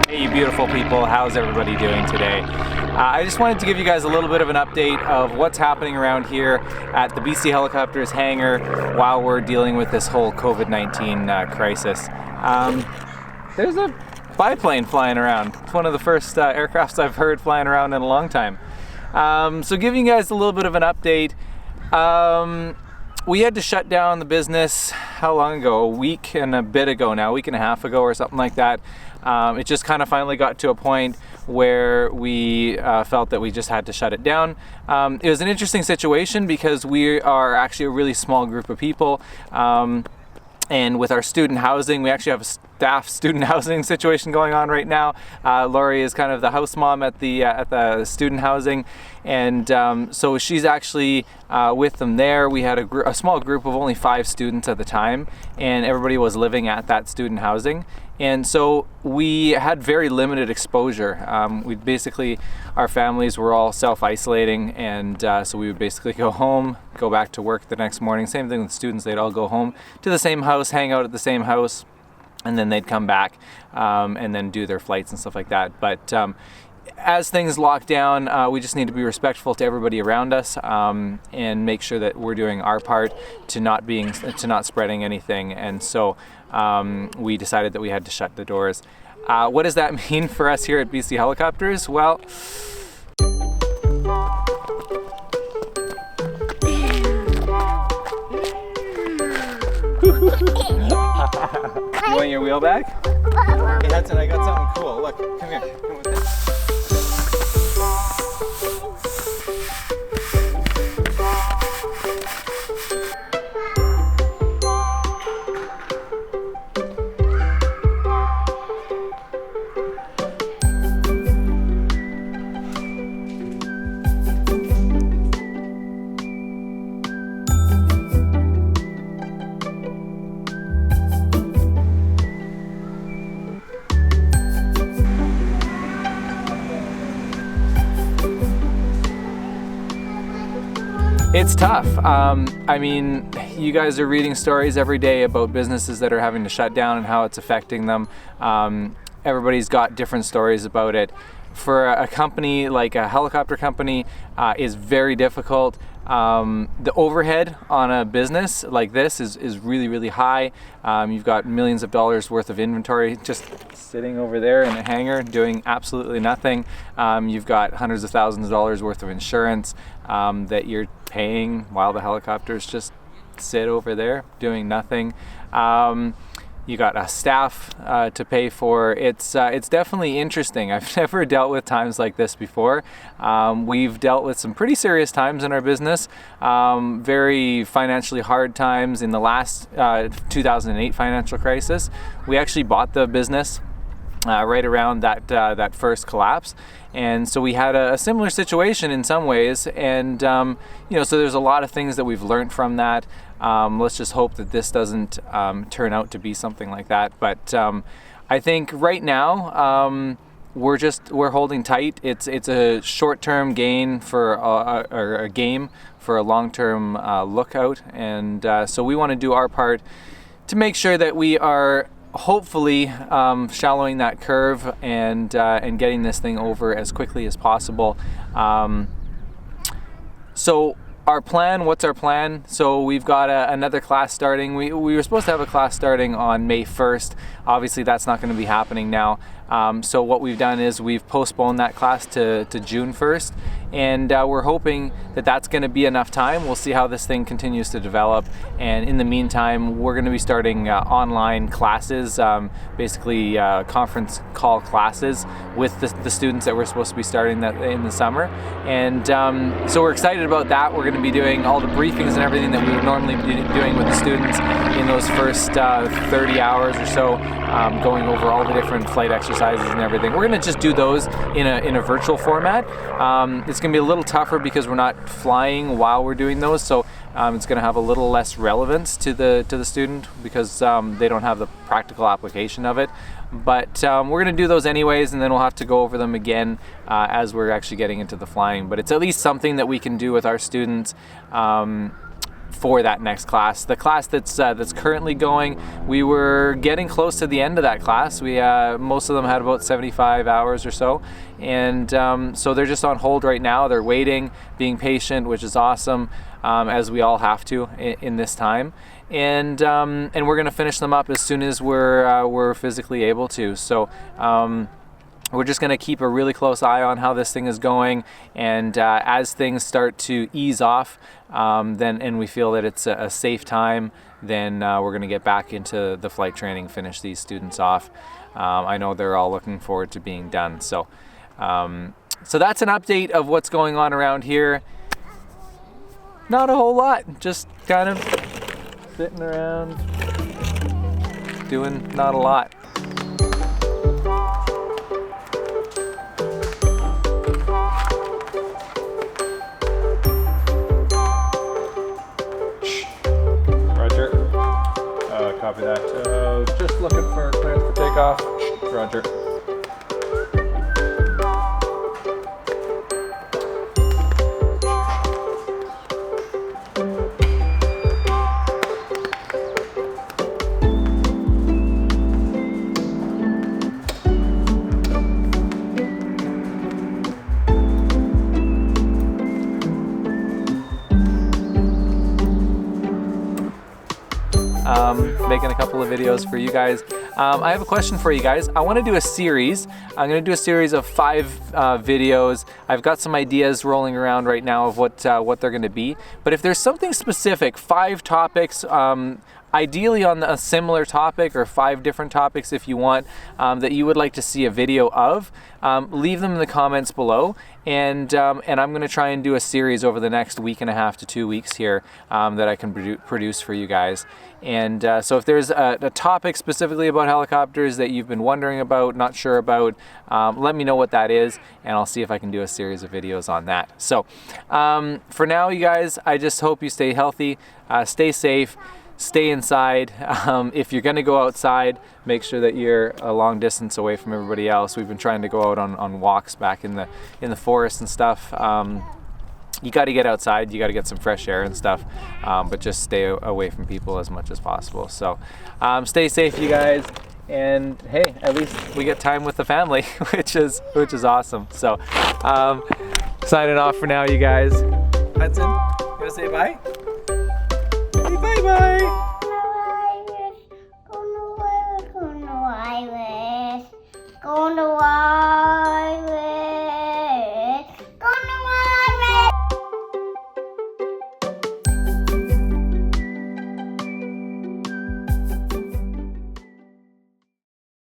Hey, you beautiful people, how's everybody doing today? I just wanted to give you guys a little bit of an update of what's happening around here at the BC Helicopters hangar while we're dealing with this whole COVID-19 crisis. There's a biplane flying around. It's one of the first aircrafts I've heard flying around in a long time. So giving you guys a little bit of an update. We had to shut down the business, how long ago? A week and a bit ago now, a week and a half ago or something like that. It just kind of finally got to a point where we felt that we just had to shut it down. It was an interesting situation because we are actually a really small group of people. And with our student housing, we actually have a staff student housing situation going on right now. Lori is kind of the house mom at the student housing, and so she's actually with them there. We had a small group of only 5 students at the time, and everybody was living at that student housing. And so we had very limited exposure. Our families were all self-isolating, and so we would basically go home, go back to work the next morning. Same thing with students, they'd all go home to the same house, hang out at the same house, and then they'd come back and then do their flights and stuff like that. But as things lock down, we just need to be respectful to everybody around us and make sure that we're doing our part to not spreading anything. And so we decided that we had to shut the doors. What does that mean for us here at BC Helicopters? Well, you want your wheel back? Hey Hudson, I got something cool. Look, come here. Come with this. It's tough. I mean, you guys are reading stories every day about businesses that are having to shut down and how it's affecting them. Everybody's got different stories about it. For a company like a helicopter company is very difficult. The overhead on a business like this is really, really high. You've got millions of dollars worth of inventory just sitting over there in a hangar doing absolutely nothing. You've got hundreds of thousands of dollars worth of insurance that you're paying while the helicopters just sit over there doing nothing. You got a staff to pay for. It's definitely interesting. I've never dealt with times like this before. We've dealt with some pretty serious times in our business, very financially hard times in the last 2008 financial crisis. We actually bought the business right around that first collapse, and so we had a similar situation in some ways, and so there's a lot of things that we've learned from that. Let's just hope that this doesn't turn out to be something like that. But I think right now we're holding tight. It's a short-term gain for a game for a long-term lookout, and so we want to do our part to make sure that we are hopefully shallowing that curve and getting this thing over as quickly as possible. So our plan, what's our plan? So we've got another class starting. We were supposed to have a class starting on May 1st. Obviously that's not going to be happening now. So what we've done is we've postponed that class to June 1st, and we're hoping that that's going to be enough time. We'll see how this thing continues to develop, and in the meantime we're going to be starting online classes, basically conference call classes with the students that we're supposed to be starting that in the summer. And so we're excited about that. We're going to be doing all the briefings and everything that we would normally be doing with the students in those first 30 hours or so, going over all the different flight exercises and everything. We're going to just do those in a virtual format. It's going to be a little tougher because we're not flying while we're doing those, so it's going to have a little less relevance to the student because they don't have the practical application of it. But we're going to do those anyways, and then we'll have to go over them again as we're actually getting into the flying. But it's at least something that we can do with our students for that next class. The class that's currently going, we were getting close to the end of that class. We most of them had about 75 hours or so, and so they're just on hold right now. They're waiting, being patient, which is awesome, as we all have to in this time. And we're going to finish them up as soon as we're physically able to. So we're just going to keep a really close eye on how this thing is going, and as things start to ease off, and we feel that it's a safe time, then we're going to get back into the flight training, finish these students off. I know they're all looking forward to being done. So that's an update of what's going on around here. Not a whole lot, just kind of sitting around doing not a lot. Copy that. Just looking for clearance for takeoff. Roger. Making a couple of videos for you guys. I have a question for you guys. I want to do a series. I'm going to do a series of 5 videos. I've got some ideas rolling around right now of what they're going to be. But if there's something specific, 5 topics, ideally on a similar topic, or 5 different topics if you want, that you would like to see a video of, leave them in the comments below, and I'm going to try and do a series over the next week and a half to 2 weeks here, that I can produce for you guys. And so if there's a topic specifically about helicopters that you've been wondering about, not sure about, let me know what that is, and I'll see if I can do a series of videos on that. So for now, you guys, I just hope you stay healthy, stay safe, stay inside. If you're going to go outside, make sure that you're a long distance away from everybody else. We've been trying to go out on walks back in the forest and stuff. You got to get outside, you got to get some fresh air and stuff, but just stay away from people as much as possible. So stay safe, you guys, and hey, at least we get time with the family, which is awesome. So signing off for now, you guys. Hudson, you want to say bye? Say bye-bye. Going to